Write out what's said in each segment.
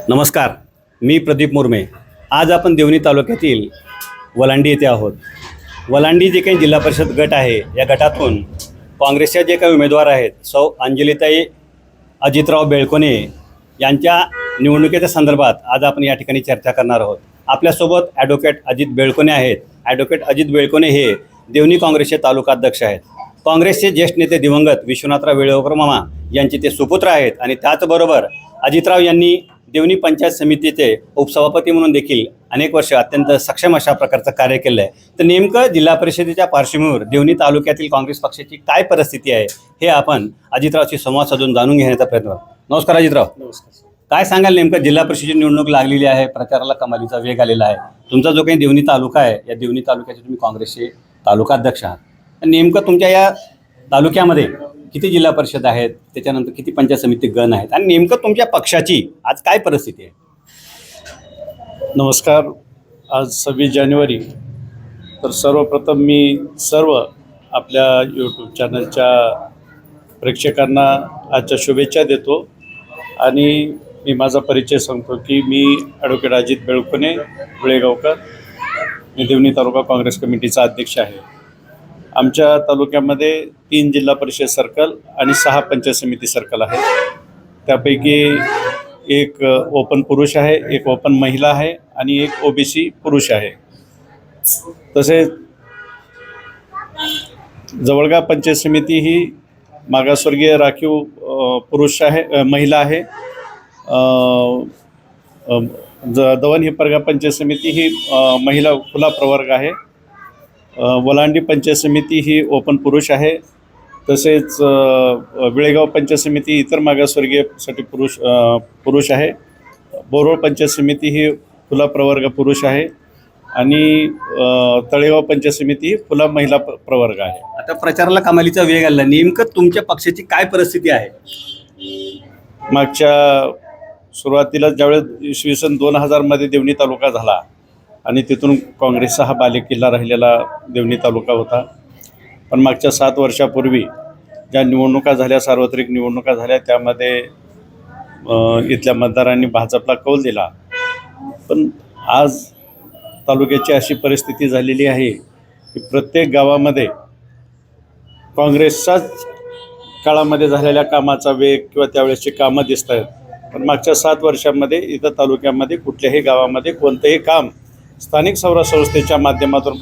नमस्कार, मी प्रदीप मुर्मे। आज आपण देवणी तालुक्यातील वलांडी येथे आहोत। वलांडी जे काही जिल्हा परिषद गट आहे, या गटातून काँग्रेसच्या जे काही उमेदवार आहेत सौ अंजलीताई अजितराव बेळकोणे यांच्या निवडणुकीच्या संदर्भात आज आपण या ठिकाणी चर्चा करणार आहोत। आपल्यासोबत ॲडव्होकेट अजित बेळकोणे आहेत। ॲडव्होकेट अजित बेळकोणे हे देवणी काँग्रेसचे तालुकाध्यक्ष आहेत। काँग्रेसचे ज्येष्ठ नेते दिवंगत विश्वनाथराव वेळेवकर मामा यांचे ते सुपुत्र आहेत आणि त्याचबरोबर अजितराव यांनी देवणी पंचायत समितीचे उपसभापती म्हणून देखील अनेक वर्ष अत्यंत सक्षम अशा प्रकारचं कार्य केलं आहे। तर नेमकं जिल्हा परिषदेच्या पार्श्वभूमीवर देवणी तालुक्यातील काँग्रेस पक्षाची काय परिस्थिती आहे हे आपण अजितरावशी संवाद साधून जाणून घेण्याचा प्रयत्न करू। नमस्कार अजितराव। नमस्कार। काय सांगाल, नेमकं जिल्हा परिषदेची निवडणूक लागलेली आहे, प्रचाराला कमालीचा वेग आलेला आहे। तुमचा जो काही देवणी तालुका आहे, या देवणी तालुक्याचे तुम्ही काँग्रेसचे तालुकाध्यक्ष आहात। नेमकं तुमच्या या तालुक्यामध्ये किती जिल्हा परिषद आहेत, त्याच्यानंतर किती पंचायत समिती गण आहेत आणि नेमकं तुमच्या पक्षाची आज काय परिस्थिती आहे? नमस्कार। आज 26 जानेवारी। तर सर्वप्रथम मी सर्व आपल्या यूट्यूब चॅनलच्या प्रेक्षकांना आजच्या शुभेच्छा देतो आणि मी माझा परिचय सांगतो की मी ॲडव्होकेट अजित बेळकोणे गुळेगावकर, मी देवणी तालुका काँग्रेस कमिटीचा अध्यक्ष आहे। आमच्या तालुक्यामध्ये 3 जिल्हा परिषद सर्कल आणि 6 पंचायत समिती सर्कल आहेत। त्यापैकी एक ओपन पुरुष आहे, एक ओपन महिला आहे आणि एक ओबीसी पुरुष आहे। तसेच जवळगा पंचायत समिती ही मागासवर्गीय राखीव पुरुष आहे, महिला आहे। दवण हिप्परगा पंचायत समिती ही महिला खुला प्रवर्ग आहे। वलांडी पंचायत समिती ही ओपन पुरुष आहे। तसेच विळेगाव पंचायत समिती इतर मागासवर्गीयसाठी पुरुष आहे। बोरोळ पंचायत समिती ही खुला प्रवर्ग पुरुष आहे आणि तळेगाव पंचायत समिती ही खुला महिला प्रवर्ग आहे। आता प्रचाराला कमालीचा वेग आला, नेमकं तुमच्या पक्षाची काय परिस्थिती आहे? मागच्या सुरुवातीला ज्यावेळेस इसवी सन 2000 देवणी तालुका झाला आणि तिथून काँग्रेसचा हा बालेकिल्ला राहिलेला देवणी तालुका होता। पण मागच्या 7 वर्षापूर्वी ज्या निवडणुका झाल्या, सार्वत्रिक निवडणुका झाल्या, त्यामध्ये इथल्या मतदारांनी भाजपला कौल दिला। पण आज तालुक्याची अशी परिस्थिती झालेली आहे की प्रत्येक गावामध्ये काँग्रेसच्याच काळामध्ये झालेल्या कामाचा वेग किंवा त्यावेळेसची कामं दिसत आहेत। पण मागच्या 7 वर्षांमध्ये इथं तालुक्यामध्ये कुठल्याही गावामध्ये कोणतंही काम स्थानिक संस्थेच्या माध्यमातून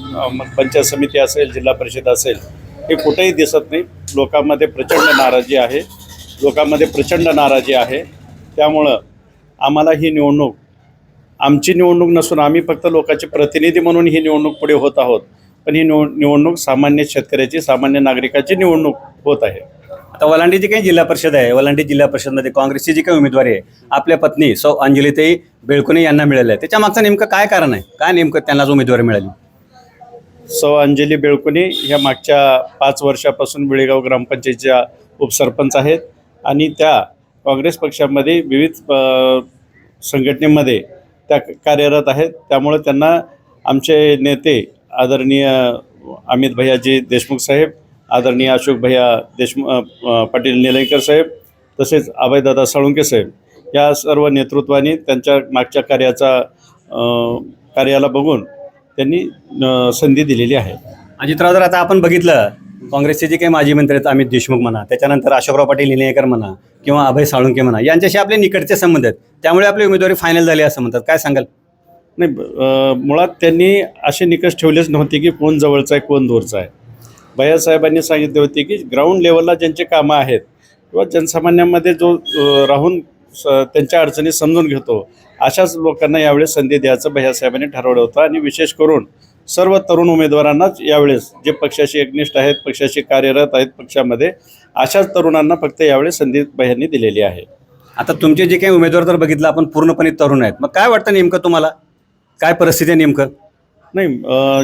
पंचायत समिती असेल, जिल्हा परिषद असेल, हे कुठेही दिसत नाही। लोकांमध्ये प्रचंड नाराजी आहे। त्यामुळं आम्हाला ही निवडणूक आमची निवडणूक नसून आम्ही फक्त लोकांचे प्रतिनिधी म्हणून ही निवडणूक पुढे होत आहोत। पण ही निवडणूक सामान्य शेतकऱ्याची, सामान्य नागरिकाची निवडणूक होत आहे। आता वलांडी जी काही जिल्हा परिषद आहे, वलांडी जिल्हा परिषदमध्ये काँग्रेसची जी काही उमेदवारी आहे आपल्या पत्नी सौ अंजलीताई बेळकोणे यांना मिळालं आहे, त्याच्या मागचं नेमकं काय कारण आहे? काय नेमकं त्यांना जो उमेदवारी मिळाली? सौ अंजली बेळकोणे ह्या मागच्या 5 वर्षापासून विळेगाव ग्रामपंचायतीच्या उपसरपंच आहेत आणि त्या काँग्रेस पक्षामध्ये विविध संघटनेमध्ये त्या कार्यरत आहेत। त्यामुळे त्यांना आमचे नेते आदरणीय अमित भैयाजी देशमुख साहेब, आदरणीय अशोक भैया पाटील निलंगेकर साहेब, तसेच अभयदादा साळुंके साहेब या सर्व नेतृत्वाने त्यांच्या मागच्या कार्याला बघून त्यांनी संधी दिलेली आहे। अजितराव, जर आता आपण बघितलं काँग्रेसचे जे काही माजी मंत्री आहेत अमित देशमुख म्हणा, त्याच्यानंतर अशोकराव पाटील निलंगेकर म्हणा किंवा अभय साळुंके म्हणा, यांच्याशी आपले निकटचे संबंध आहेत, त्यामुळे आपली उमेदवारी फायनल झाली असं म्हणतात, काय सांगाल? नाही, मुळात त्यांनी असे निकष ठेवलेच नव्हते की कोण जवळचा आहे कोण दूरचा आहे। भैयासाहेबांनी सांगितले होते की ग्राउंड लेवलला ज्यांचे कामं आहेत किंवा जनसामान्यांमध्ये जो राहून त्यांच्या अडचणी समजून घेतो, अशाच लोकांना यावेळेस संधी द्यायचं भैयासाहेबांनी ठरवलं होतं। आणि विशेष करून सर्व तरुण उमेदवारांनाच यावेळेस जे पक्षाशी एकनिष्ठ आहेत, पक्षाशी कार्यरत आहेत पक्षामध्ये, अशाच तरुणांना फक्त यावेळेस संधी भैयांनी दिलेली आहे। आता तुमचे जे काही उमेदवार तर बघितलं आपण पूर्णपणे तरुण आहेत, मग काय वाटतं नेमकं तुम्हाला काय परिस्थिती आहे नेमकं? नाही,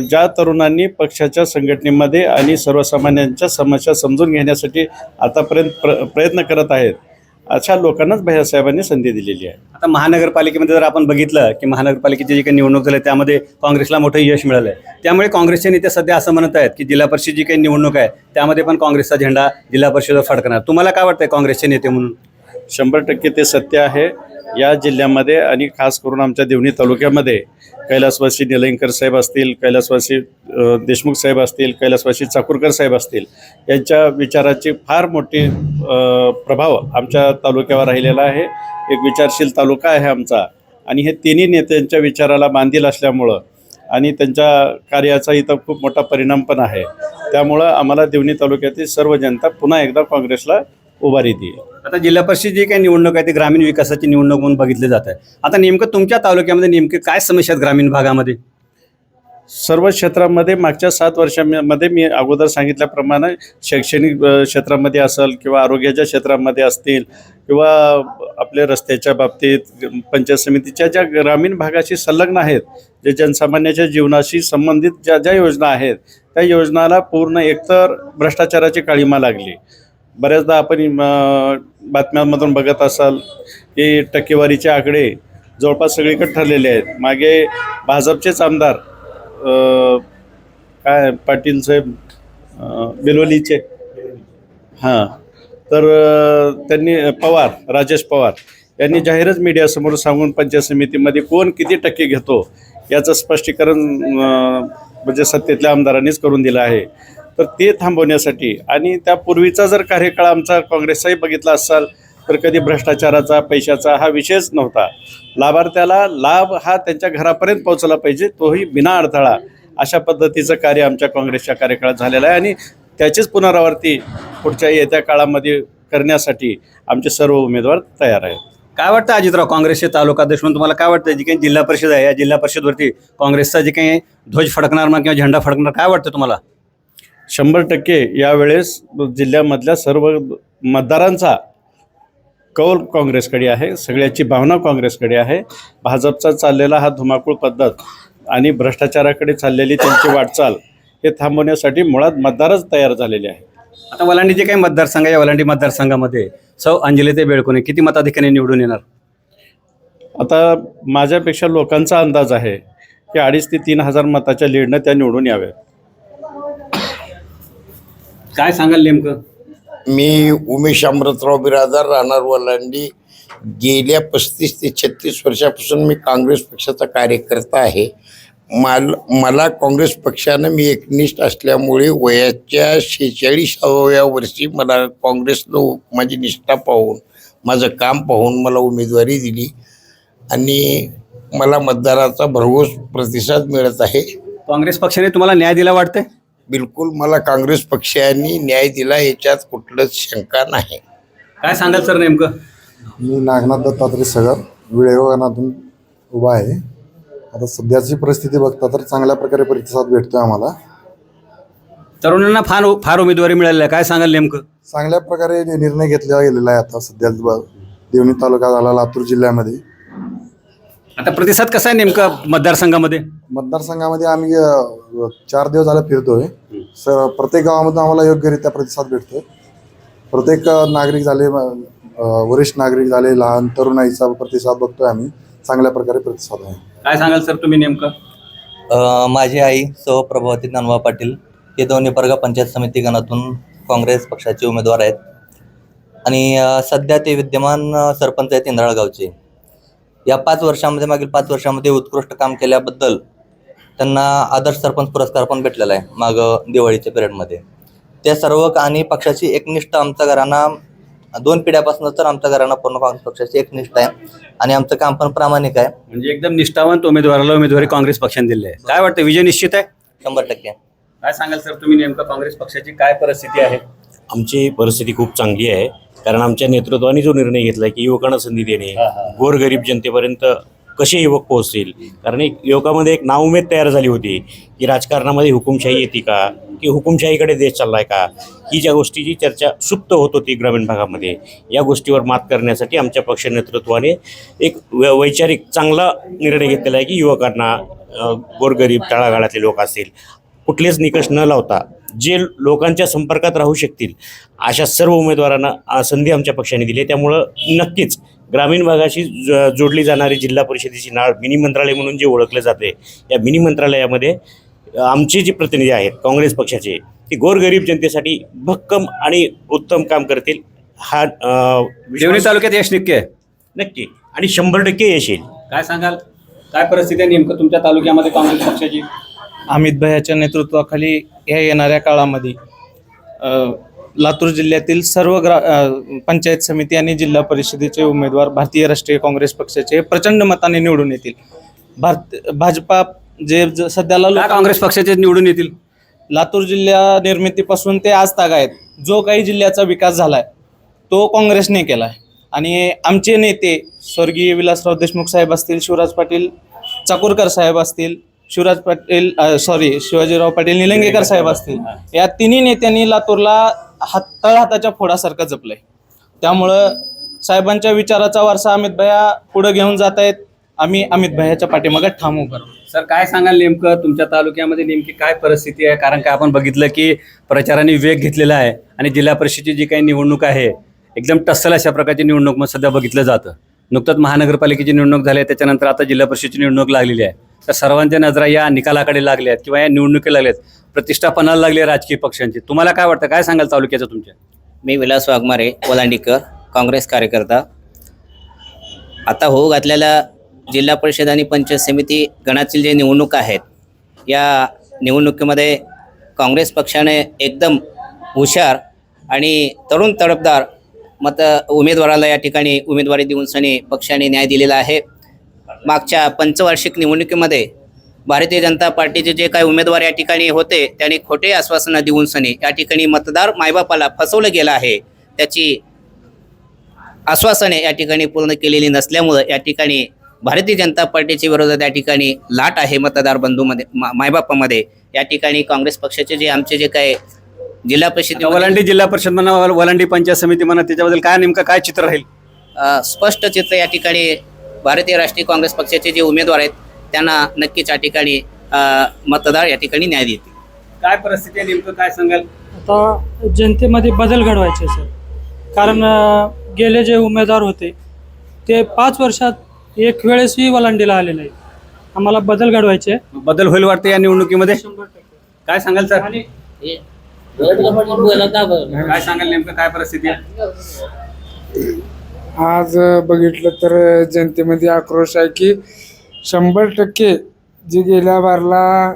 ज्या तरुणांनी पक्षाच्या संघटनेमध्ये आणि सर्वसामान्यांच्या समस्या समजून घेण्यासाठी आतापर्यंत प्रयत्न करत आहेत, अशा लोकांनाच भैयासाहेबांनी संधी दिलेली आहे। आता महानगरपालिकेमध्ये जर आपण बघितलं की महानगरपालिकेची जी काही निवडणूक झाली त्यामध्ये काँग्रेसला मोठं यश मिळालं आहे, त्यामुळे काँग्रेसचे नेते सध्या असं म्हणत आहेत की जिल्हा परिषद जी काही निवडणूक आहे त्यामध्ये पण काँग्रेसचा झेंडा जिल्हा परिषदेवर फडकणार। तुम्हाला काय वाटतंय काँग्रेसचे नेते म्हणून? 100% ते सत्य आहे. या जिल्ह्यामध्ये आणि खास करून आमच्या देवणी तालुक्यामध्ये कैलासवासी निलंगेकर साहेब असतील, कैलासवासी देशमुख साहेब असतील, कैलासवासी चाकूरकर साहेब असतील, यांच्या विचाराची फार मोठी प्रभाव आमच्या तालुक्यावर राहिलेला आहे. एक विचारशील तालुका आहे आमचा आणि हे तिन्ही नेत्यांच्या विचाराला बांधील असल्यामुळं आणि त्यांच्या कार्याचा इथं खूप मोठा परिणाम पण आहे. त्यामुळं आम्हाला देवणी तालुक्यातील सर्व जनता पुन्हा एकदा काँग्रेसला उभारी देईल. आता जिल्हा परिषद जी काही निवडणूक आहे ती ग्रामीण विकासाची निवडणूक म्हणून बघितली जात आहे. आता नेमकं तुमच्या तालुक्यामध्ये नेमके काय समस्या आहेत ग्रामीण भागामध्ये? सर्व क्षेत्रामध्ये मागच्या 7 वर्षांमध्ये मी अगोदर सांगितल्याप्रमाणे शैक्षणिक क्षेत्रामध्ये असेल किंवा आरोग्याच्या क्षेत्रामध्ये असतील किंवा आपल्या रस्त्याच्या बाबतीत पंचायत समितीच्या ज्या ग्रामीण भागाशी संलग्न आहेत, जे जनसामान्याच्या जीवनाशी संबंधित ज्या ज्या योजना आहेत त्या योजनाला पूर्ण एकतर भ्रष्टाचाराची काळिमा लागली. बऱ्याचदा आपण बातम्यांमधून बघत असाल की टक्केवारीचे आकडे जवळपास सगळीकडे ठरलेले आहेत. मागे भाजपचेच आमदार काय पाटील साहेब बेलोलीचे तर त्यांनी राजेश पवार यांनी जाहीरच मीडियासमोर सांगून पंचायत समितीमध्ये कोण किती टक्के घेतो याचं स्पष्टीकरण म्हणजे सत्तेतल्या आमदारांनीच करून दिलं आहे. तर ते थांबवण्यासाठी आणि त्यापूर्वीचा जर कार्यकाळ आमचा काँग्रेसचाही बघितला असाल तर कधी भ्रष्टाचाराचा पैशाचा हा विषयच नव्हता. लाभार्थ्याला लाभ हा त्यांच्या घरापर्यंत पोहोचला पाहिजे, तोही बिना अडथळा. अशा पद्धतीचं कार्य आमच्या काँग्रेसच्या कार्यकाळात झालेलं आहे आणि त्याचीच पुनरावृत्ती पुढच्या येत्या काळामध्ये करण्यासाठी आमचे सर्व उमेदवार तयार आहेत. काय वाटतं अजितराव, काँग्रेसचे तालुका अध्यक्ष म्हणून तुम्हाला काय वाटतं? जी काही जिल्हा परिषद आहे या जिल्हा परिषदवरती काँग्रेसचा जे काही ध्वज फडकणार किंवा झेंडा फडकणार, काय वाटतं तुम्हाला? 100% यावेळेस जिल्ह्यामधल्या सर्व मतदारांचा कौल काँग्रेसकडे आहे. सगळ्याची भावना काँग्रेसकडे आहे. भाजपचा चाललेला हा धुमाकूळ पद्धत आणि भ्रष्टाचाराकडे चाललेली त्यांची वाटचाल हे थांबवण्यासाठी मुळात मतदारच तयार झालेले आहे. आता वलांडी जे काही मतदारसंघ आहे या वलांडी मतदारसंघामध्ये सौ अंजलीताई बेळकुणे किती मताधिक्याने निवडून येणार? आता माझ्यापेक्षा लोकांचा अंदाज आहे की 2,500 ते 3,000 मताच्या लीडनं त्या निवडून याव्या. काय सांगाल नेमकं? मी उमेश अमृतराव बिरादार, राहणार वलांडी. गेल्या 35 ते 36 वर्षापासून मी काँग्रेस पक्षाचा कार्यकर्ता आहे. मला काँग्रेस पक्षानं मी एकनिष्ठ असल्यामुळे वयाच्या 46व्या वर्षी मला काँग्रेसनं माझी निष्ठा पाहून माझं काम पाहून मला उमेदवारी दिली आणि मला मतदाराचा भरघोस प्रतिसाद मिळत आहे. काँग्रेस पक्षाने तुम्हाला न्याय दिला वाटतंय? बिलकुल मला काँग्रेस पक्षाने न्याय दिला, याच्यात कुठलंच शंका नाही. काय सांगाल सर नेमकं? मी नागनाथ दत्तात्रय सगर विळेगावातून उभा आहे. आता सध्याची परिस्थिती बघता तर चांगल्या प्रकारे प्रतिसाद भेटतोय आम्हाला. तरुणांना फार उमेदवारी मिळाली आहे, काय सांगाल नेमकं? चांगल्या प्रकारे निर्णय घेतला गेलेला आहे. आता सध्या देवणी तालुका झाला, लातूर जिल्ह्यामध्ये. आता प्रतिसाद कसा आहे नेमका मतदारसंघामध्ये? मतदारसंघामध्ये आम्ही 4 दिवस झाले फिरतोय. प्रत्येक गावामधून आम्हाला योग्यरित्या प्रतिसाद भेटतोय. प्रत्येक नागरिक झाले, वरिष्ठ नागरिक झाले, लहान तरुणाईचा प्रतिसाद बघतोय आम्ही. चांगल्या प्रकारे प्रतिसाद आहे. काय सांगाल सर तुम्ही नेमकं? माझी आई सौ प्रभावती नानवा पाटील हे दोन्ही परगा पंचायत समिती गणातून काँग्रेस पक्षाचे उमेदवार आहेत आणि सध्या ते विद्यमान सरपंच आहेत इंद्राळ गावचे. या 5 वर्षामध्ये मागील 5 वर्षामध्ये उत्कृष्ट काम केल्याबद्दल त्यांना आदर्श सरपंच पुरस्कार पण भेटलेला आहे मागं दिवाळीच्या पिरियडमध्ये. त्या सर्व आणि पक्षाची एकनिष्ठ आमच्या घराणा 2 पिढ्यापासून तर आमच्या घराणा पूर्ण काँग्रेस पक्षाची एकनिष्ठ आहे आणि आमचं काम पण प्रामाणिक आहे. म्हणजे एकदम निष्ठावंत उमेदवाराला उमेदवारी काँग्रेस पक्षाने दिली आहे. काय वाटतं, विजय निश्चित आहे? 100%. काय सांगाल सर तुम्ही नेमकं, काँग्रेस पक्षाची काय परिस्थिती आहे? आमची परिस्थिती खूप चांगली आहे, कारण आमच्या नेतृत्वाने जो निर्णय घेतला की युवकांना संधी देणे, गोरगरीब जनतेपर्यंत कसे युवक पोहोचतील. कारण एक युवकामध्ये एक नाउमेद तयार झाली होती की राजकारणामध्ये हुकुमशाही येते का, की हुकुमशाहीकडे देश चाललाय का, ही ज्या गोष्टीची चर्चा सुप्त होत होती ग्रामीण भागामध्ये. या गोष्टीवर मात करण्यासाठी आमच्या पक्ष नेतृत्वाने एक वैचारिक चांगला निर्णय घेतलेला आहे की युवकांना, गोरगरीब तळागाळातले लोक असतील, कुठलेच निकष न लावता जे लोकांच्या संपर्कात राहू शकतील अशा सर्व उमेदवारांना संधी आमच्या पक्षाने दिली आहे. त्यामुळं नक्कीच ग्रामीण भागाशी जोडली जाणारी जिल्हा परिषदेची नाळ मिनी मंत्रालय म्हणून जे ओळखले जाते, या मिनी मंत्रालयामध्ये आमचे जे प्रतिनिधी आहेत काँग्रेस पक्षाचे, ते गोरगरीब जनतेसाठी भक्कम आणि उत्तम काम करतील हा देवणी तालुक्यात यश निघके आहे. नक्की आणि 100% यश येईल. काय सांगाल, काय परिस्थिती आहे नेमकं तुमच्या तालुक्यामध्ये काँग्रेस पक्षाची? अमित भैयाच्या नेतृत्वाखाली ह्या येणाऱ्या काळामध्ये लातूर जिल्ह्यातील सर्व पंचायत समिती आणि जिल्हा परिषदेचे उमेदवार भारतीय राष्ट्रीय काँग्रेस पक्षाचे प्रचंड मताने निवडून येतील. भाजपा सध्याला का काँग्रेस पक्षाचे निवडून येतील? लातूर जिल्हा निर्मितीपासून ते आज तागायत जो काही जिल्ह्याचा विकास झालाय तो काँग्रेसने केलाय. आणि आमचे नेते स्वर्गीय विलासराव देशमुख साहेब असतील, शिवराज पाटील चाकूरकर साहेब असतील, शिवाजीराव पाटील निलंगेकर साहेब असतील, या तिन्ही नेत्यांनी लातूरला तळहाताच्या फोडासारखं जपलंय. त्यामुळं साहेबांच्या विचाराचा वारसा अमित भैया पुढे घेऊन जात आहेत. आम्ही अमित भैयाच्या पाठीमागे ठाम उभं राहू. सर, काय सांगाल नेमकं तुमच्या तालुक्यामध्ये नेमकी काय परिस्थिती आहे? कारण काय आपण बघितलं की प्रचाराने वेग घेतलेला आहे आणि जिल्हा परिषदेची जी काही निवडणूक आहे एकदम टस्सल अशा प्रकारची निवडणूक मग सध्या बघितलं जातं. नुकतंच महानगरपालिकेची निवडणूक झाली आहे, त्याच्यानंतर आता जिल्हा परिषदेची निवडणूक लागलेली आहे. तर सर्वांच्या नजरा या निकालाकडे लागल्या आहेत किंवा या निवडणुकीला लागल्यात, प्रतिष्ठा पणाला लागली आहे राजकीय पक्षांची. तुम्हाला काय वाटतं, काय सांगाल तालुक्याचं तुमच्या? मी विलास वाघमारे, वलांडीकर, काँग्रेस कार्यकर्ता. आता होऊ घातलेल्या जिल्हा परिषद आणि पंचायत समिती गणातील जे निवडणूक आहेत, या निवडणुकीमध्ये काँग्रेस पक्षाने एकदम हुशार आणि तरुण तडफदार उमेदवाराला या ठिकाणी उमेदवारी देऊन पक्षाने न्याय दिलेला आहे. मागच्या पंचवार्षिक निवडणुकीमध्ये भारतीय जनता पार्टीचे जे काही उमेदवार या ठिकाणी होते त्यांनी खोटे आश्वासनं देऊन या ठिकाणी मतदार मायबापाला फसवलं गेलं आहे. त्याची आश्वासने या ठिकाणी पूर्ण केलेली नसल्यामुळं या ठिकाणी भारतीय जनता पार्टीच्या विरोधात या ठिकाणी लाट आहे मतदार बंधूमध्ये, मायबापामध्ये. या ठिकाणी काँग्रेस पक्षाचे जे आमचे जे काही जिल्हा परिषद, वलांडी जिल्हा परिषद म्हणा, वलांडी पंचायत समिती म्हणा, त्याच्याबद्दल काय नेमकं काय चित्र राहील? स्पष्ट चित्र या ठिकाणी भारतीय राष्ट्रीय काँग्रेस पक्षाचे जे उमेदवार आहेत त्यांना नक्कीच या ठिकाणी मतदार या ठिकाणी न्याय देतील. काय परिस्थिती आहे नेमकं, काय सांगाल? आता जनतेमध्ये बदल घडवायचे सर. कारण गेले जे उमेदवार होते ते 5 वर्षात एक वेळेसही वलांडीला आले नाही. आम्हाला बदल घडवायचे. बदल होईल वाटतं या निवडणुकीमध्ये? काय सांगाल सर? काय सांगाल नेमकं काय परिस्थिती आहे? आज बघितलं तर जनतेमध्ये आक्रोश आहे की 100% जे गेल्या बारला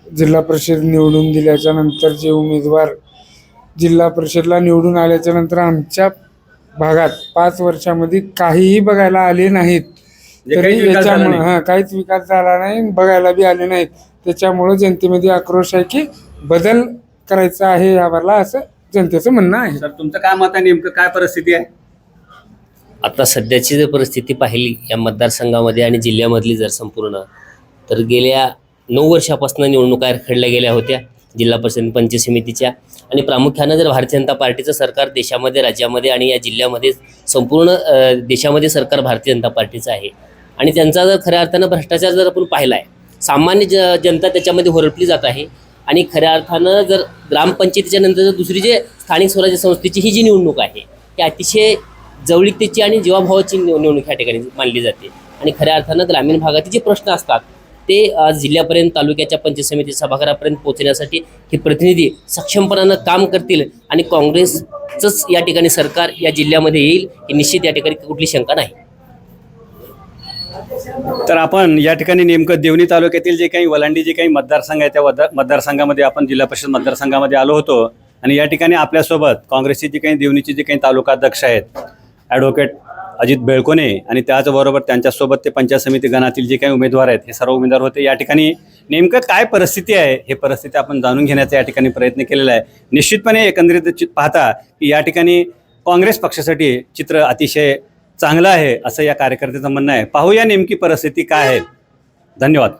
जिल्हा परिषद निवडून दिल्याच्या नंतर जे उमेदवार जिल्हा परिषदला निवडून आल्याच्या नंतर आमच्या भागात 5 वर्षामध्ये काहीही बघायला आले नाहीत. तरी याच्यामुळे काहीच विकास झाला नाही, बघायला बी आले नाहीत. त्याच्यामुळं जनतेमध्ये आक्रोश आहे की बदल करायचा आहे यावरला, असं जनतेचं म्हणणं आहे. सर, तुमचं काय मत आहे नेमकं, काय परिस्थिती आहे? आता सध्याची जर परिस्थिती पाहिली या मतदारसंघामध्ये आणि जिल्ह्यामधली जर संपूर्ण, तर गेल्या 9 वर्षापासून निवडणुका रखडल्या गेल्या होत्या जिल्हा परिषद पंचायत समितीच्या. आणि प्रामुख्यानं जर भारतीय जनता पार्टीचं सरकार देशामध्ये, राज्यामध्ये आणि या जिल्ह्यामध्ये संपूर्ण देशामध्ये सरकार भारतीय जनता पार्टीचं आहे. आणि त्यांचा जर खऱ्या अर्थानं भ्रष्टाचार जर आपण पाहिला आहे, सामान्य जनता त्याच्यामध्ये होरपली जात आहे. आणि खऱ्या अर्थानं जर ग्रामपंचायतीच्या नंतर जर दुसरी जे स्थानिक स्वराज्य संस्थेची ही जी निवडणूक आहे ही अतिशय जवळीकतेची आणि जीवाभावाची निवडणूक ह्या ठिकाणी मानली जाते. आणि खऱ्या अर्थानं ग्रामीण भागातील जे प्रश्न असतात ते आज जिल्ह्यापर्यंत, तालुक्याच्या पंचायत समिती सभागृहापर्यंत पोहोचण्यासाठी हे प्रतिनिधी सक्षमपणानं काम करतील आणि काँग्रेसचंच या ठिकाणी सरकार या जिल्ह्यामध्ये येईल ही निश्चित या ठिकाणी कुठली शंका नाही. तर आपण या ठिकाणी नेमकं देवणी तालुक्यातील जे काही वलांडी जे काही मतदारसंघ आहे त्या मतदारसंघामध्ये आपण जिल्हा परिषद मतदारसंघामध्ये आलो होतो. आणि या ठिकाणी आपल्यासोबत काँग्रेसचे जे काही देवणीचे जे काही तालुका अध्यक्ष आहेत ॲडव्होकेट अजित बेळकोणे आणि त्याचबरोबर त्यांच्यासोबत ते पंचायत समिती गणातील जे काही उमेदवार आहेत हे सर्व उमेदवार होते. या ठिकाणी नेमकं काय परिस्थिती आहे हे परिस्थिती आपण जाणून घेण्याचा या ठिकाणी प्रयत्न केलेला आहे. निश्चितपणे एकंदरीत पाहता की या ठिकाणी काँग्रेस पक्षासाठी चित्र अतिशय चांगलं आहे असं या कार्यकर्त्याचं म्हणणं आहे. पाहूया नेमकी परिस्थिती काय आहे. धन्यवाद.